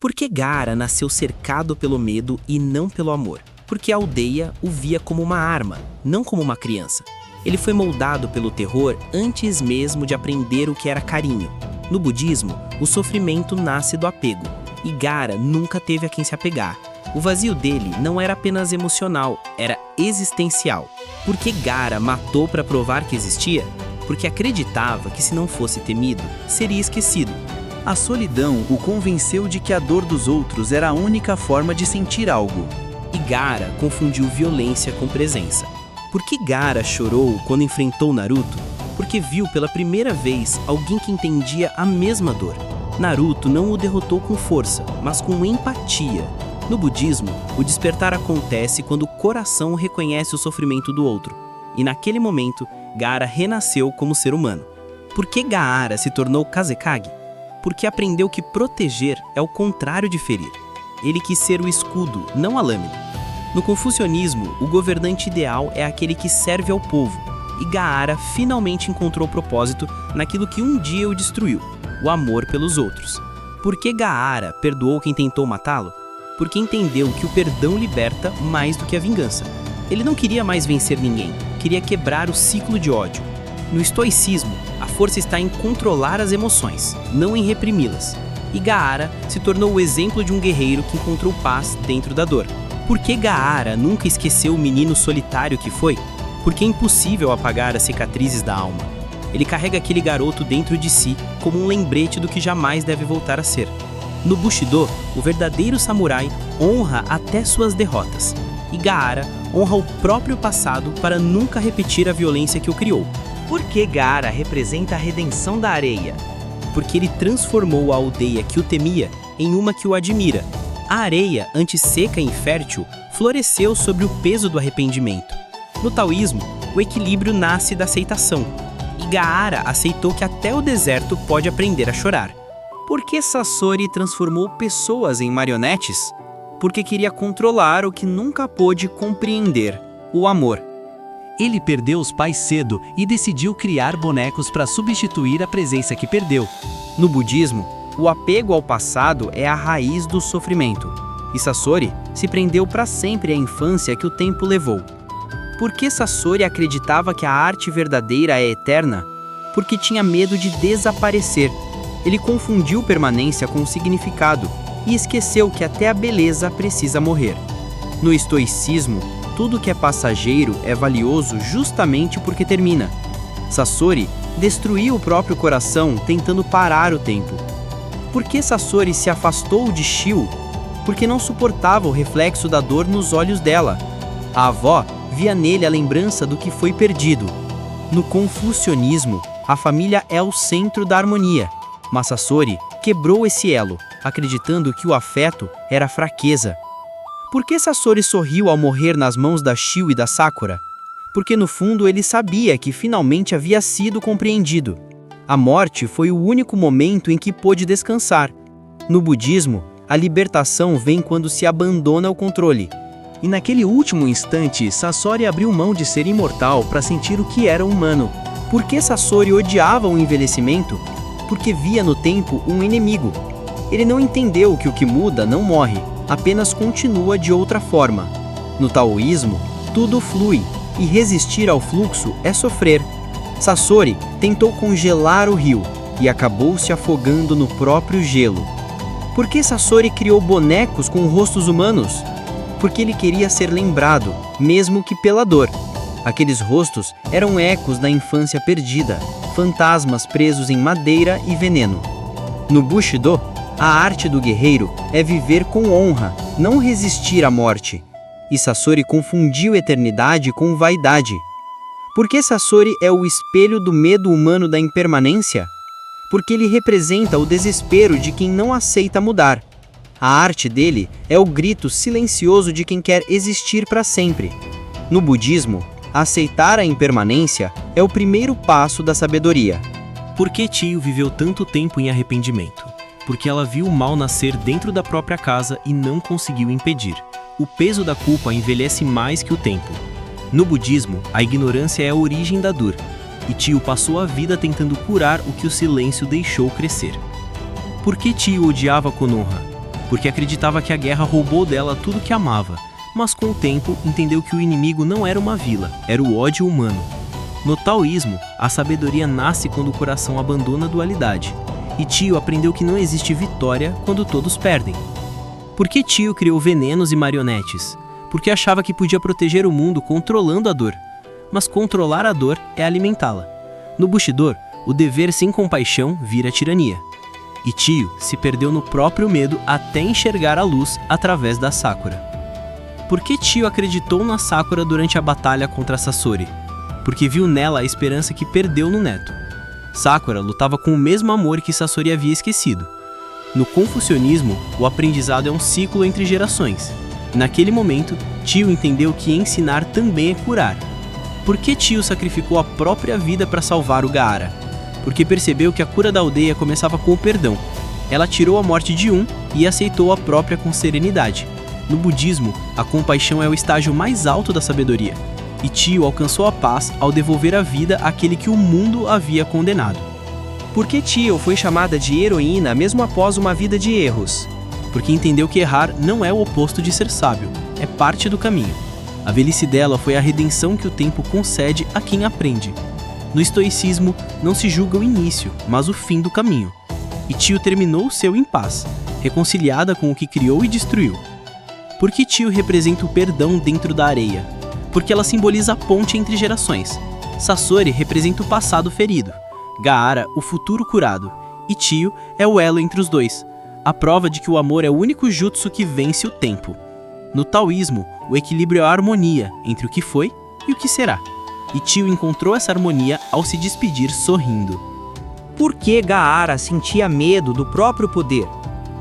Porque Gaara nasceu cercado pelo medo e não pelo amor. Porque a aldeia o via como uma arma, não como uma criança. Ele foi moldado pelo terror antes mesmo de aprender o que era carinho. No budismo, o sofrimento nasce do apego, e Gaara nunca teve a quem se apegar. O vazio dele não era apenas emocional, era existencial. Porque Gaara matou para provar que existia? Porque acreditava que se não fosse temido, seria esquecido. A solidão o convenceu de que a dor dos outros era a única forma de sentir algo. E Gaara confundiu violência com presença. Por que Gaara chorou quando enfrentou Naruto? Porque viu pela primeira vez alguém que entendia a mesma dor. Naruto não o derrotou com força, mas com empatia. No budismo, o despertar acontece quando o coração reconhece o sofrimento do outro. E naquele momento, Gaara renasceu como ser humano. Por que Gaara se tornou Kazekage? Porque aprendeu que proteger é o contrário de ferir. Ele quis ser o escudo, não a lâmina. No confucionismo, o governante ideal é aquele que serve ao povo, e Gaara finalmente encontrou propósito naquilo que um dia o destruiu, o amor pelos outros. Por que Gaara perdoou quem tentou matá-lo? Porque entendeu que o perdão liberta mais do que a vingança. Ele não queria mais vencer ninguém, queria quebrar o ciclo de ódio. No estoicismo, a força está em controlar as emoções, não em reprimi-las. E Gaara se tornou o exemplo de um guerreiro que encontrou paz dentro da dor. Por que Gaara nunca esqueceu o menino solitário que foi? Porque é impossível apagar as cicatrizes da alma. Ele carrega aquele garoto dentro de si como um lembrete do que jamais deve voltar a ser. No Bushido, o verdadeiro samurai honra até suas derrotas. E Gaara honra o próprio passado para nunca repetir a violência que o criou. Por que Gaara representa a redenção da areia? Porque ele transformou a aldeia que o temia em uma que o admira. A areia, antes seca e infértil, floresceu sob o peso do arrependimento. No taoísmo, o equilíbrio nasce da aceitação. E Gaara aceitou que até o deserto pode aprender a chorar. Por que Sasori transformou pessoas em marionetes? Porque queria controlar o que nunca pôde compreender, o amor. Ele perdeu os pais cedo e decidiu criar bonecos para substituir a presença que perdeu. No budismo, o apego ao passado é a raiz do sofrimento. E Sasori se prendeu para sempre à infância que o tempo levou. Por que Sasori acreditava que a arte verdadeira é eterna? Porque tinha medo de desaparecer. Ele confundiu permanência com significado e esqueceu que até a beleza precisa morrer. No estoicismo, tudo que é passageiro é valioso justamente porque termina. Sasori destruiu o próprio coração tentando parar o tempo. Por que Sasori se afastou de Shio? Porque não suportava o reflexo da dor nos olhos dela. A avó via nele a lembrança do que foi perdido. No confucionismo, a família é o centro da harmonia. Mas Sasori quebrou esse elo, acreditando que o afeto era fraqueza. Por que Sasori sorriu ao morrer nas mãos da Shio e da Sakura? Porque no fundo ele sabia que finalmente havia sido compreendido. A morte foi o único momento em que pôde descansar. No budismo, a libertação vem quando se abandona o controle. E naquele último instante, Sasori abriu mão de ser imortal para sentir o que era humano. Por que Sasori odiava o envelhecimento? Porque via no tempo um inimigo. Ele não entendeu que o que muda não morre, apenas continua de outra forma. No taoísmo, tudo flui, e resistir ao fluxo é sofrer. Sasori tentou congelar o rio, e acabou se afogando no próprio gelo. Por que Sasori criou bonecos com rostos humanos? Porque ele queria ser lembrado, mesmo que pela dor. Aqueles rostos eram ecos da infância perdida, fantasmas presos em madeira e veneno. No Bushido, a arte do guerreiro é viver com honra, não resistir à morte. E Sasori confundiu eternidade com vaidade. Por que Sasori é o espelho do medo humano da impermanência? Porque ele representa o desespero de quem não aceita mudar. A arte dele é o grito silencioso de quem quer existir para sempre. No budismo, aceitar a impermanência é o primeiro passo da sabedoria. Por que Tio viveu tanto tempo em arrependimento? Porque ela viu o mal nascer dentro da própria casa e não conseguiu impedir. O peso da culpa envelhece mais que o tempo. No budismo, a ignorância é a origem da dor, e Tio passou a vida tentando curar o que o silêncio deixou crescer. Por que Tio odiava Konoha? porque acreditava que a guerra roubou dela tudo que amava, mas com o tempo entendeu que o inimigo não era uma vila, era o ódio humano. No taoísmo, a sabedoria nasce quando o coração abandona a dualidade, e Tio aprendeu que não existe vitória quando todos perdem. Por que Tio criou venenos e marionetes? Porque achava que podia proteger o mundo controlando a dor, mas controlar a dor é alimentá-la. No Bushido, o dever sem compaixão vira tirania. E Tio se perdeu no próprio medo até enxergar a luz através da Sakura. Por que Tio acreditou na Sakura durante a batalha contra Sasori? Porque viu nela a esperança que perdeu no neto. Sakura lutava com o mesmo amor que Sasori havia esquecido. No confucionismo, o aprendizado é um ciclo entre gerações. Naquele momento, Tio entendeu que ensinar também é curar. Por que Tio sacrificou a própria vida para salvar o Gaara? Porque percebeu que a cura da aldeia começava com o perdão. Ela tirou a morte de um e aceitou a própria com serenidade. No budismo, a compaixão é o estágio mais alto da sabedoria. E Tio alcançou a paz ao devolver a vida àquele que o mundo havia condenado. Por que Tio foi chamada de heroína mesmo após uma vida de erros? Porque entendeu que errar não é o oposto de ser sábio, é parte do caminho. A velhice dela foi a redenção que o tempo concede a quem aprende. No estoicismo, não se julga o início, mas o fim do caminho. E Tio terminou o seu em paz, reconciliada com o que criou e destruiu. Por que Tio representa o perdão dentro da areia? Porque ela simboliza a ponte entre gerações. Sasori representa o passado ferido, Gaara o futuro curado, e Tio é o elo entre os dois, a prova de que o amor é o único jutsu que vence o tempo. No taoísmo, o equilíbrio é a harmonia entre o que foi e o que será. E Tio encontrou essa harmonia ao se despedir sorrindo. Por que Gaara sentia medo do próprio poder?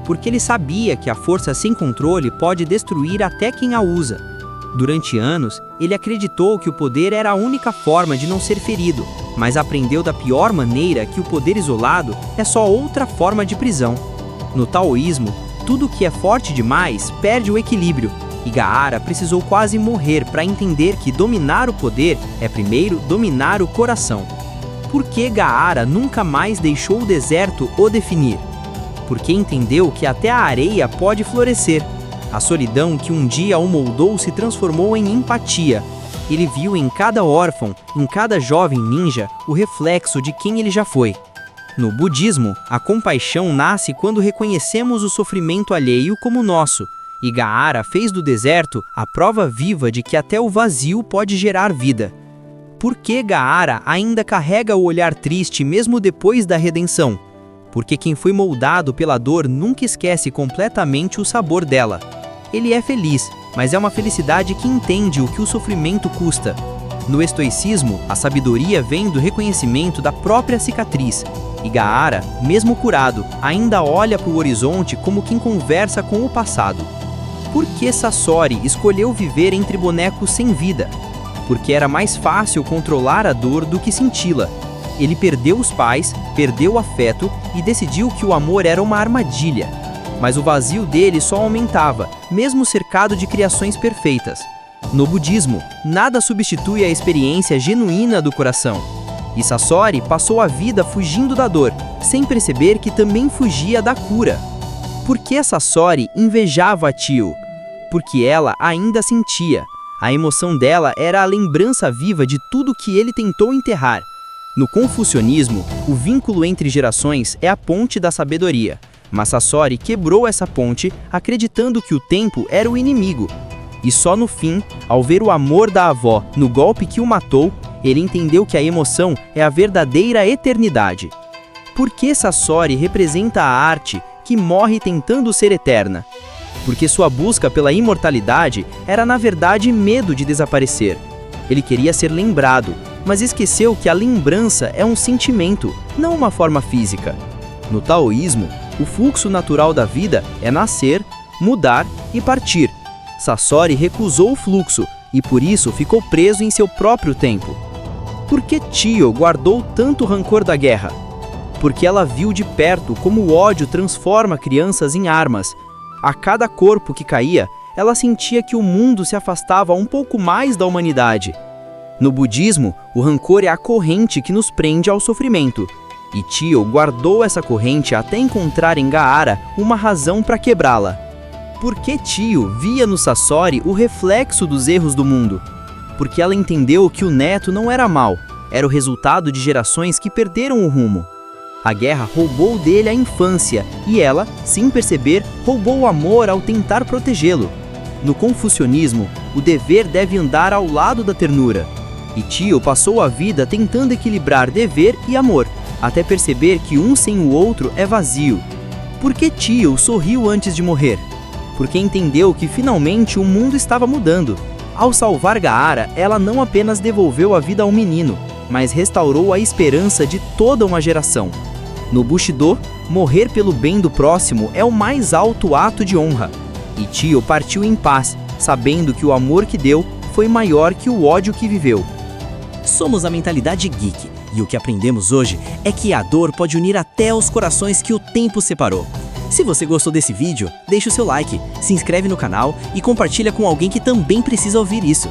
Porque ele sabia que a força sem controle pode destruir até quem a usa. Durante anos, ele acreditou que o poder era a única forma de não ser ferido, mas aprendeu da pior maneira que o poder isolado é só outra forma de prisão. No taoísmo, tudo que é forte demais perde o equilíbrio, e Gaara precisou quase morrer para entender que dominar o poder é primeiro dominar o coração. Por que Gaara nunca mais deixou o deserto o definir? Porque entendeu que até a areia pode florescer. A solidão que um dia o moldou se transformou em empatia. Ele viu em cada órfão, em cada jovem ninja, o reflexo de quem ele já foi. No budismo, a compaixão nasce quando reconhecemos o sofrimento alheio como nosso, e Gaara fez do deserto a prova viva de que até o vazio pode gerar vida. Por que Gaara ainda carrega o olhar triste mesmo depois da redenção? Porque quem foi moldado pela dor nunca esquece completamente o sabor dela. Ele é feliz, mas é uma felicidade que entende o que o sofrimento custa. No estoicismo, a sabedoria vem do reconhecimento da própria cicatriz. E Gaara, mesmo curado, ainda olha para o horizonte como quem conversa com o passado. Por que Sasori escolheu viver entre bonecos sem vida? Porque era mais fácil controlar a dor do que senti-la. Ele perdeu os pais, perdeu o afeto e decidiu que o amor era uma armadilha. Mas o vazio dele só aumentava, mesmo cercado de criações perfeitas. No budismo, nada substitui a experiência genuína do coração. E Sasori passou a vida fugindo da dor, sem perceber que também fugia da cura. Por que Sasori invejava a Tio? Porque ela ainda sentia. A emoção dela era a lembrança viva de tudo que ele tentou enterrar. No confucionismo, o vínculo entre gerações é a ponte da sabedoria. Mas Sasori quebrou essa ponte acreditando que o tempo era o inimigo. E só no fim, ao ver o amor da avó no golpe que o matou, ele entendeu que a emoção é a verdadeira eternidade. Por que Sasori representa a arte que morre tentando ser eterna? Porque sua busca pela imortalidade era na verdade medo de desaparecer. Ele queria ser lembrado, mas esqueceu que a lembrança é um sentimento, não uma forma física. No taoísmo, o fluxo natural da vida é nascer, mudar e partir. Sasori recusou o fluxo e por isso ficou preso em seu próprio tempo. Por que Tio guardou tanto rancor da guerra? Porque ela viu de perto como o ódio transforma crianças em armas. A cada corpo que caía, ela sentia que o mundo se afastava um pouco mais da humanidade. No budismo, o rancor é a corrente que nos prende ao sofrimento. E Tio guardou essa corrente até encontrar em Gaara uma razão para quebrá-la. Porque Tio via no Sasori o reflexo dos erros do mundo. Porque ela entendeu que o neto não era mau, era o resultado de gerações que perderam o rumo. A guerra roubou dele a infância e ela, sem perceber, roubou o amor ao tentar protegê-lo. No confucionismo, o dever deve andar ao lado da ternura. E Tio passou a vida tentando equilibrar dever e amor, até perceber que um sem o outro é vazio. Por que Tio sorriu antes de morrer? Porque entendeu que finalmente o mundo estava mudando. Ao salvar Gaara, ela não apenas devolveu a vida ao menino, mas restaurou a esperança de toda uma geração. No Bushido, morrer pelo bem do próximo é o mais alto ato de honra. E Tio partiu em paz, sabendo que o amor que deu foi maior que o ódio que viveu. Somos a Mentalidade Geek, e o que aprendemos hoje é que a dor pode unir até os corações que o tempo separou. Se você gostou desse vídeo, deixe o seu like, se inscreve no canal e compartilha com alguém que também precisa ouvir isso.